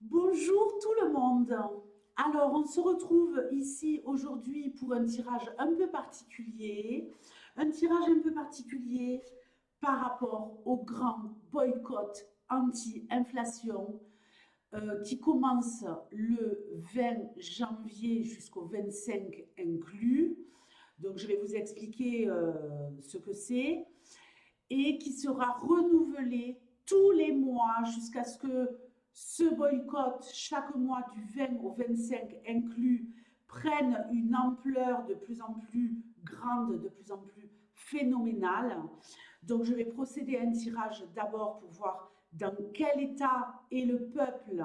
Bonjour tout le monde. Alors, on se retrouve ici aujourd'hui pour un tirage un peu particulier. Un tirage un peu particulier par rapport au grand boycott anti-inflation qui commence le 20 janvier jusqu'au 25 inclus. Donc, je vais vous expliquer ce que c'est et qui sera renouvelé tous les mois jusqu'à ce que ce boycott, chaque mois du 20 au 25 inclus, prenne une ampleur de plus en plus grande, de plus en plus phénoménale. Donc je vais procéder à un tirage d'abord pour voir dans quel état est le peuple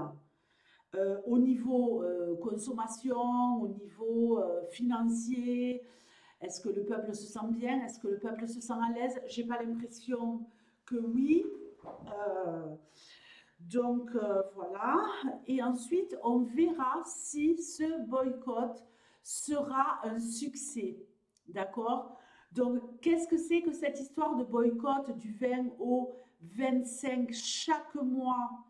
au niveau consommation, au niveau financier. Est-ce que le peuple se sent bien? Est-ce que le peuple se sent à l'aise? J'ai pas l'impression que oui. Euh, voilà. Et ensuite, on verra si ce boycott sera un succès. D'accord? Donc, qu'est-ce que c'est que cette histoire de boycott du 20 au 25 chaque mois,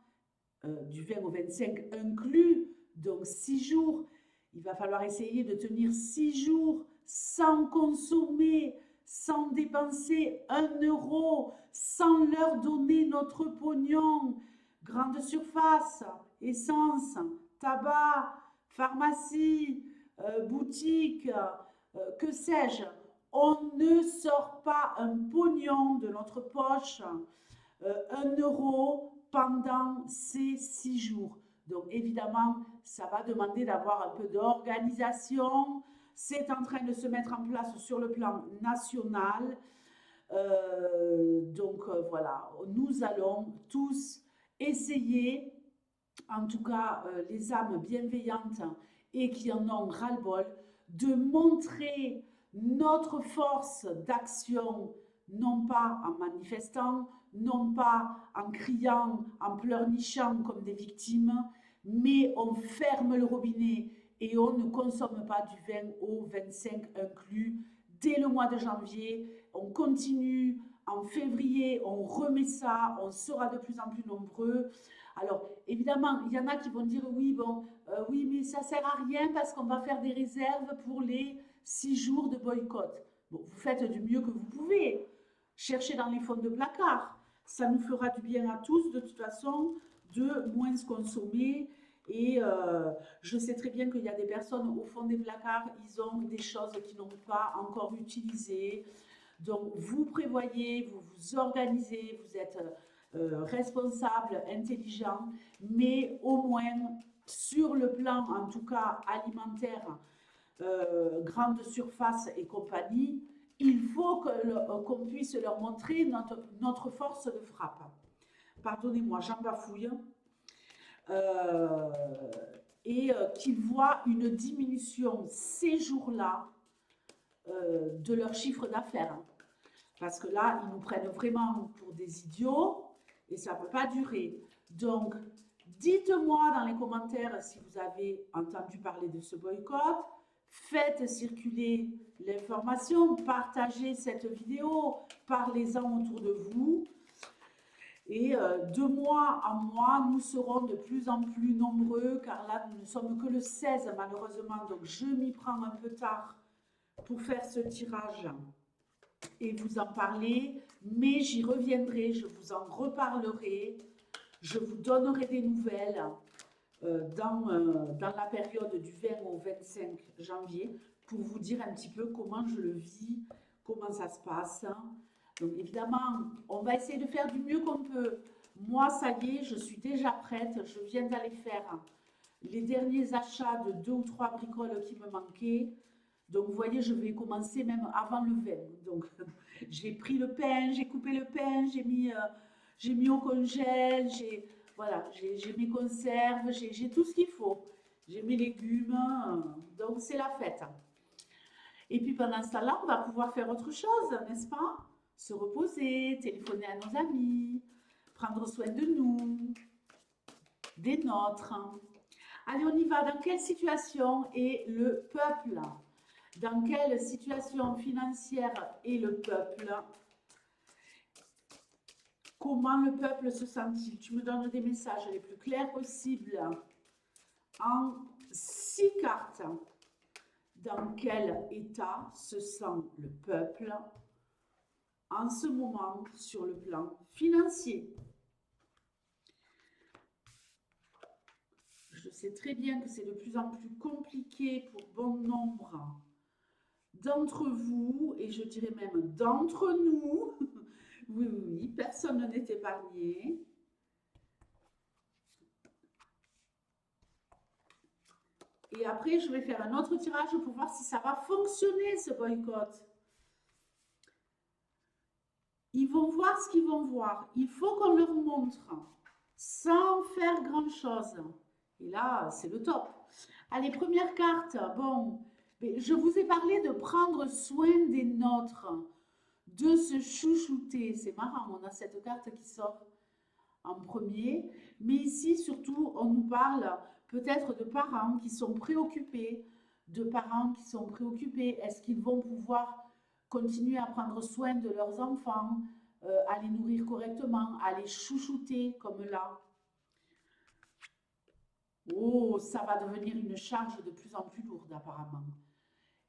du 20 au 25 inclus, donc 6 jours? Il va falloir essayer de tenir 6 jours sans consommer, sans dépenser 1 euro, sans leur donner notre pognon. Grande surface, essence, tabac, pharmacie, boutique, que sais-je. On ne sort pas un pognon de notre poche, 1 euro pendant ces 6 jours. Donc évidemment, ça va demander d'avoir un peu d'organisation. C'est en train de se mettre en place sur le plan national. Voilà, nous allons tous essayer, en tout cas les âmes bienveillantes et qui en ont ras-le-bol, de montrer notre force d'action, non pas en manifestant, non pas en criant, en pleurnichant comme des victimes, mais on ferme le robinet et on ne consomme pas du 20 au 25 inclus dès le mois de janvier. On continue en février, on remet ça, on sera de plus en plus nombreux. Alors, évidemment, il y en a qui vont dire oui, bon, oui, mais ça sert à rien parce qu'on va faire des réserves pour les 6 jours de boycott. Bon, vous faites du mieux que vous pouvez. Cherchez dans les fonds de placard. Ça nous fera du bien à tous, de toute façon, de moins se consommer. Et je sais très bien qu'il y a des personnes au fond des placards, ils ont des choses qu'ils n'ont pas encore utilisées. Donc, vous prévoyez, vous vous organisez, vous êtes responsable, intelligent, mais au moins sur le plan, en tout cas alimentaire, grande surface et compagnie, il faut qu'on puisse leur montrer notre force de frappe. Pardonnez-moi, j'en bafouille. Euh, et qu'ils voient une diminution ces jours-là de leur chiffre d'affaires. Parce que là, ils nous prennent vraiment pour des idiots et ça ne peut pas durer. Donc, dites-moi dans les commentaires si vous avez entendu parler de ce boycott. Faites circuler l'information, partagez cette vidéo, parlez-en autour de vous. Et de mois en mois, nous serons de plus en plus nombreux, car là, nous ne sommes que le 16 malheureusement, donc je m'y prends un peu tard pour faire ce tirage et vous en parler, mais j'y reviendrai, je vous en reparlerai, je vous donnerai des nouvelles dans la période du 20 au 25 janvier pour vous dire un petit peu comment je le vis, comment ça se passe. Donc évidemment, on va essayer de faire du mieux qu'on peut. Moi, ça y est, je suis déjà prête, je viens d'aller faire les derniers achats de 2 ou 3 bricoles qui me manquaient. Donc, vous voyez, je vais commencer même avant le 20. Donc, j'ai pris le pain, j'ai coupé le pain, j'ai mis au congèle, voilà, j'ai mes conserves, j'ai tout ce qu'il faut. J'ai mes légumes, donc c'est la fête. Et puis pendant ce temps-là, on va pouvoir faire autre chose, n'est-ce pas? Se reposer, téléphoner à nos amis, prendre soin de nous, des nôtres. Allez, on y va. Dans quelle situation est le peuple? Dans quelle situation financière est le peuple? Comment le peuple se sent-il? Tu me donnes des messages les plus clairs possibles en 6 cartes. Dans quel état se sent le peuple en ce moment sur le plan financier? Je sais très bien que c'est de plus en plus compliqué pour bon nombre d'entre vous, et je dirais même d'entre nous. Oui, oui, oui, personne n'est épargné. Et après, je vais faire un autre tirage pour voir si ça va fonctionner, ce boycott. Ils vont voir ce qu'ils vont voir. Il faut qu'on leur montre sans faire grand-chose. Et là, c'est le top. Allez, première carte. Bon, je vous ai parlé de prendre soin des nôtres, de se chouchouter. C'est marrant, on a cette carte qui sort en premier. Mais ici, surtout, on nous parle peut-être de parents qui sont préoccupés, Est-ce qu'ils vont pouvoir continuer à prendre soin de leurs enfants, à les nourrir correctement, à les chouchouter comme là? Oh, ça va devenir une charge de plus en plus lourde apparemment.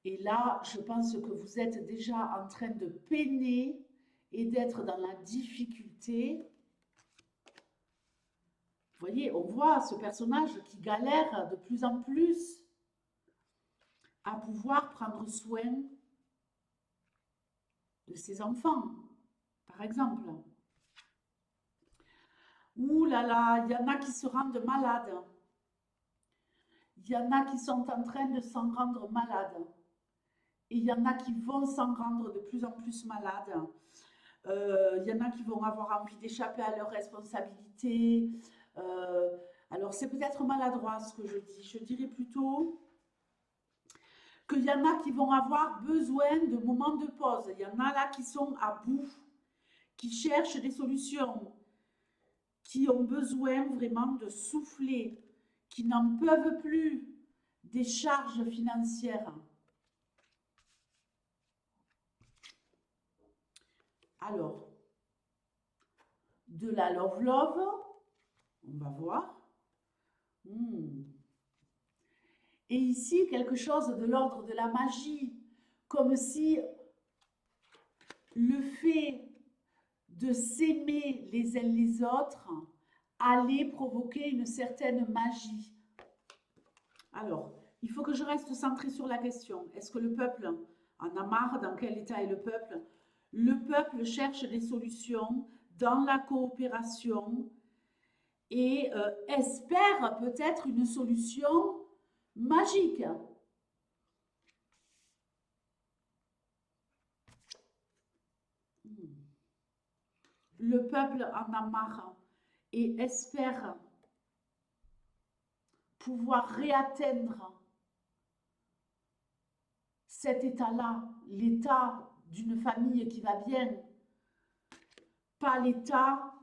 Et là, je pense que vous êtes déjà en train de peiner et d'être dans la difficulté. Vous voyez, on voit ce personnage qui galère de plus en plus à pouvoir prendre soin de ses enfants, par exemple. Ouh là là, il y en a qui se rendent malades. Il y en a qui sont en train de s'en rendre malades. Et il y en a qui vont s'en rendre de plus en plus malades. Il y en a qui vont avoir envie d'échapper à leurs responsabilités. Alors, c'est peut-être maladroit ce que je dis. Je dirais plutôt qu'il y en a qui vont avoir besoin de moments de pause. Il y en a là qui sont à bout, qui cherchent des solutions, qui ont besoin vraiment de souffler, qui n'en peuvent plus des charges financières. Alors, de la love, on va voir. Et ici, quelque chose de l'ordre de la magie, comme si le fait de s'aimer les uns les autres allait provoquer une certaine magie. Alors, il faut que je reste centrée sur la question. Est-ce que le peuple en a marre? Dans quel état est le peuple? Le peuple cherche des solutions dans la coopération et espère peut-être une solution magique. Le peuple en a marre et espère pouvoir réatteindre cet état-là, l'état d'une famille qui va bien, pas l'état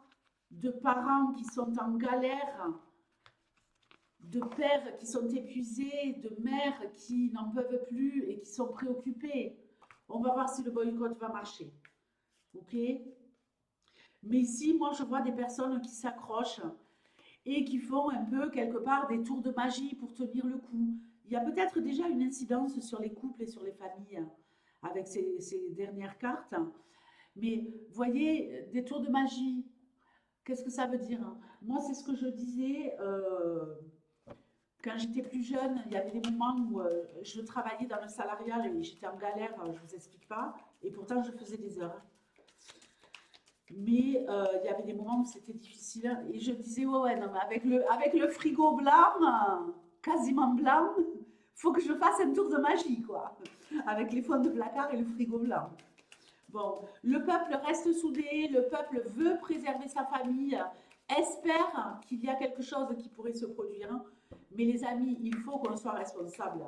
de parents qui sont en galère, de pères qui sont épuisés, de mères qui n'en peuvent plus et qui sont préoccupés. On va voir si le boycott va marcher. Ok? Mais ici, moi, je vois des personnes qui s'accrochent et qui font un peu, quelque part, des tours de magie pour tenir le coup. Il y a peut-être déjà une incidence sur les couples et sur les familles avec ces dernières cartes. Mais voyez, des tours de magie, qu'est-ce que ça veut dire? Moi, c'est ce que je disais quand j'étais plus jeune. Il y avait des moments où je travaillais dans le salarial et j'étais en galère, je ne vous explique pas. Et pourtant, je faisais des heures. Mais il y avait des moments où c'était difficile. Et je disais, ouais, non, mais avec le frigo blanc, quasiment blanc, faut que je fasse un tour de magie, quoi. Avec les fonds de placard et le frigo blanc. Bon, le peuple reste soudé, le peuple veut préserver sa famille, espère qu'il y a quelque chose qui pourrait se produire. Mais les amis, il faut qu'on soit responsable.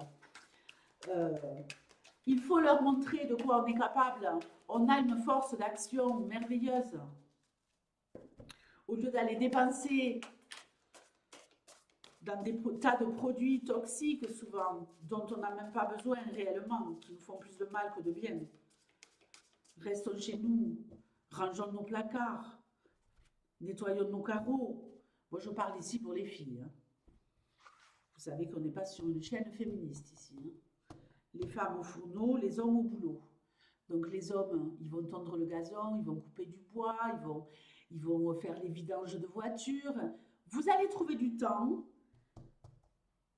Il faut leur montrer de quoi on est capable. On a une force d'action merveilleuse. Au lieu d'aller dépenser dans des tas de produits toxiques souvent, dont on n'a même pas besoin réellement, qui nous font plus de mal que de bien. Restons chez nous, rangeons nos placards, Nettoyons nos carreaux. Moi, je parle ici pour les filles, hein. Vous savez qu'on n'est pas sur une chaîne féministe ici, hein. Les femmes au fourneau, les hommes au boulot. Donc les hommes, ils vont tondre le gazon, ils vont couper du bois, ils vont faire les vidanges de voitures. Vous allez trouver du temps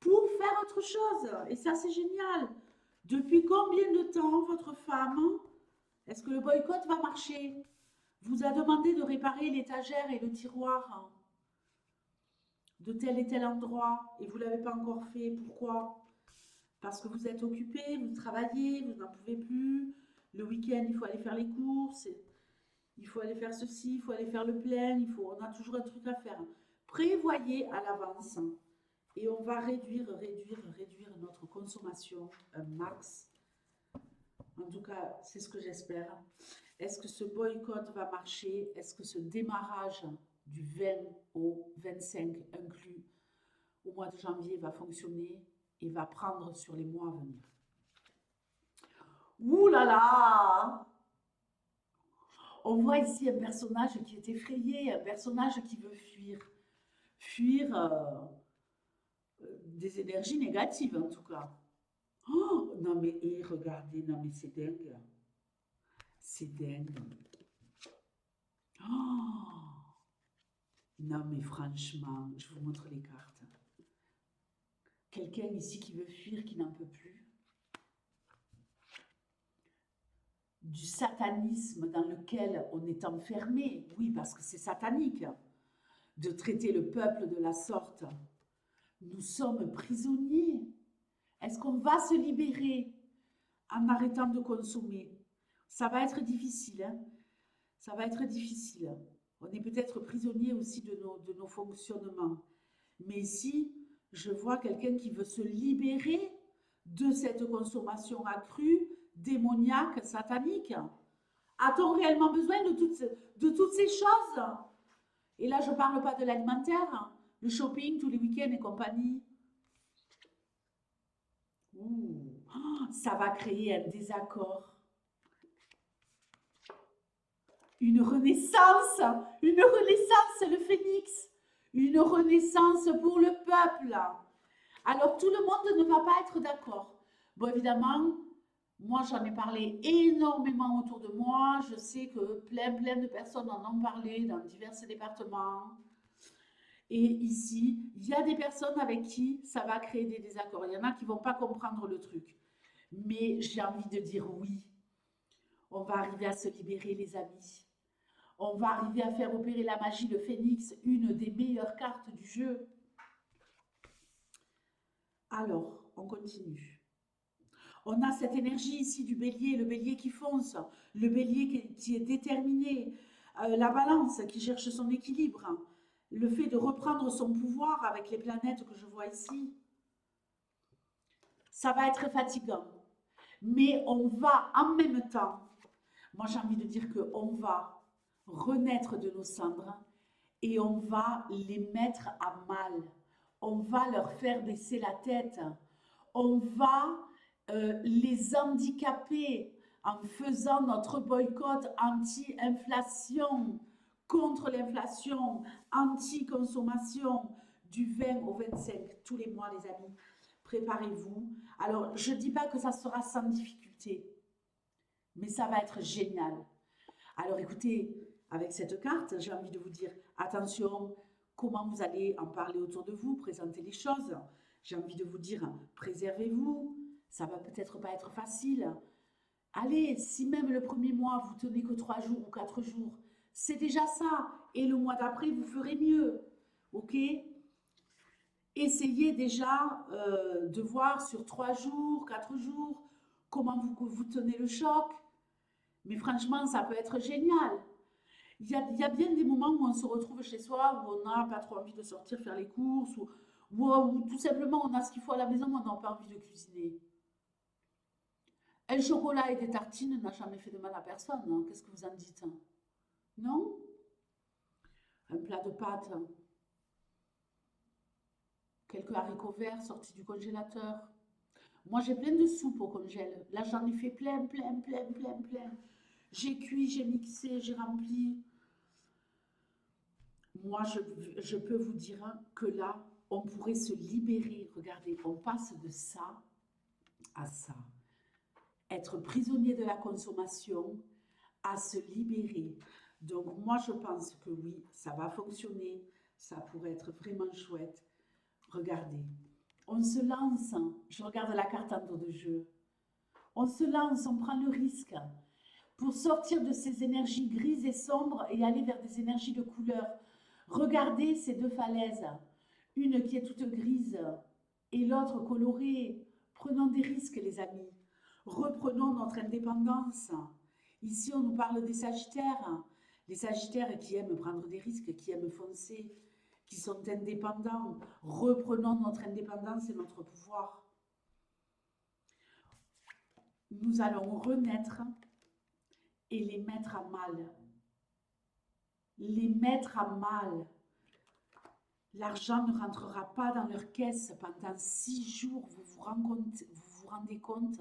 pour faire autre chose. Et ça, c'est génial. Depuis combien de temps votre femme, est-ce que le boycott va marcher? Vous a demandé de réparer l'étagère et le tiroir de tel et tel endroit et vous ne l'avez pas encore fait. Pourquoi? Parce que vous êtes occupé, vous travaillez, vous n'en pouvez plus. Le week-end, il faut aller faire les courses, il faut aller faire ceci, il faut aller faire le plein, on a toujours un truc à faire. Prévoyez à l'avance et on va réduire notre consommation un max. En tout cas, c'est ce que j'espère. Est-ce que ce boycott va marcher? Est-ce que ce démarrage du 20 au 25 inclus au mois de janvier va fonctionner et va prendre sur les mois à venir? Ouh là là! On voit ici un personnage qui est effrayé, un personnage qui veut fuir. Fuir des énergies négatives en tout cas. Oh, non mais regardez, non mais c'est dingue. C'est dingue. Oh, non mais franchement, je vous montre les cartes. Quelqu'un ici qui veut fuir, qui n'en peut plus. Du satanisme dans lequel on est enfermé. Oui, parce que c'est satanique de traiter le peuple de la sorte. Nous sommes prisonniers. Est-ce qu'on va se libérer en arrêtant de consommer? Ça va être difficile, hein? Ça va être difficile. On est peut-être prisonnier aussi de nos fonctionnements. Mais ici, je vois quelqu'un qui veut se libérer de cette consommation accrue, démoniaque, satanique. A-t-on réellement besoin de toutes ces choses? Et là, je ne parle pas de l'alimentaire, le shopping tous les week-ends et compagnie. Ouh, ça va créer un désaccord. Une renaissance, le phénix. Une renaissance pour le peuple. Alors, tout le monde ne va pas être d'accord. Bon, évidemment, moi, j'en ai parlé énormément autour de moi. Je sais que plein de personnes en ont parlé dans divers départements. Et ici, il y a des personnes avec qui ça va créer des désaccords. Il y en a qui ne vont pas comprendre le truc. Mais j'ai envie de dire oui. On va arriver à se libérer, les amis. On va arriver à faire opérer la magie, le phénix, une des meilleures cartes du jeu. Alors, on continue. On a cette énergie ici du bélier, le bélier qui fonce, le bélier qui est déterminé, la balance qui cherche son équilibre, le fait de reprendre son pouvoir avec les planètes que je vois ici. Ça va être fatigant, mais on va en même temps, moi j'ai envie de dire qu'on va renaître de nos cendres et on va les mettre à mal. On va leur faire baisser la tête. On va les handicaper en faisant notre boycott anti-inflation, contre l'inflation, anti-consommation du 20 au 25, tous les mois les amis. Préparez-vous. Alors, je ne dis pas que ça sera sans difficulté, mais ça va être génial. Alors écoutez, avec cette carte, j'ai envie de vous dire, attention, comment vous allez en parler autour de vous, présenter les choses. J'ai envie de vous dire, préservez-vous, ça va peut-être pas être facile. Allez, si même le premier mois, vous tenez que 3 jours ou 4 jours, c'est déjà ça. Et le mois d'après, vous ferez mieux. Ok? Essayez déjà de voir sur 3 jours, 4 jours, comment vous tenez le choc. Mais franchement, ça peut être génial. Il y a bien des moments où on se retrouve chez soi, où on n'a pas trop envie de sortir faire les courses, ou tout simplement on a ce qu'il faut à la maison, mais on n'a pas envie de cuisiner. Un chocolat et des tartines n'a jamais fait de mal à personne, hein. Qu'est-ce que vous en dites? Non? Un plat de pâtes, quelques haricots verts sortis du congélateur. Moi, j'ai plein de soupes au congèle. Là, j'en ai fait plein. J'ai cuit, j'ai mixé, j'ai rempli. moi, je peux vous dire que là, on pourrait se libérer. Regardez, on passe de ça à ça. Être prisonnier de la consommation à se libérer. Donc moi, je pense que oui, ça va fonctionner. Ça pourrait être vraiment chouette. Regardez, on se lance. Je regarde la carte en dos de jeu. On se lance, on prend le risque pour sortir de ces énergies grises et sombres et aller vers des énergies de couleur. Regardez ces deux falaises, une qui est toute grise et l'autre colorée. Prenons des risques, les amis. Reprenons notre indépendance. Ici, on nous parle des Sagittaires. Les Sagittaires qui aiment prendre des risques, qui aiment foncer, qui sont indépendants. Reprenons notre indépendance et notre pouvoir. Nous allons renaître et les mettre à mal. Les mettre à mal. L'argent ne rentrera pas dans leur caisse pendant 6 jours, vous vous rendez compte?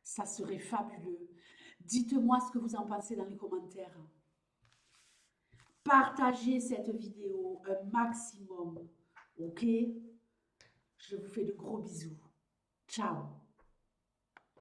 Ça serait fabuleux. Dites-moi ce que vous en pensez dans les commentaires. Partagez cette vidéo un maximum, ok? Je vous fais de gros bisous. Ciao!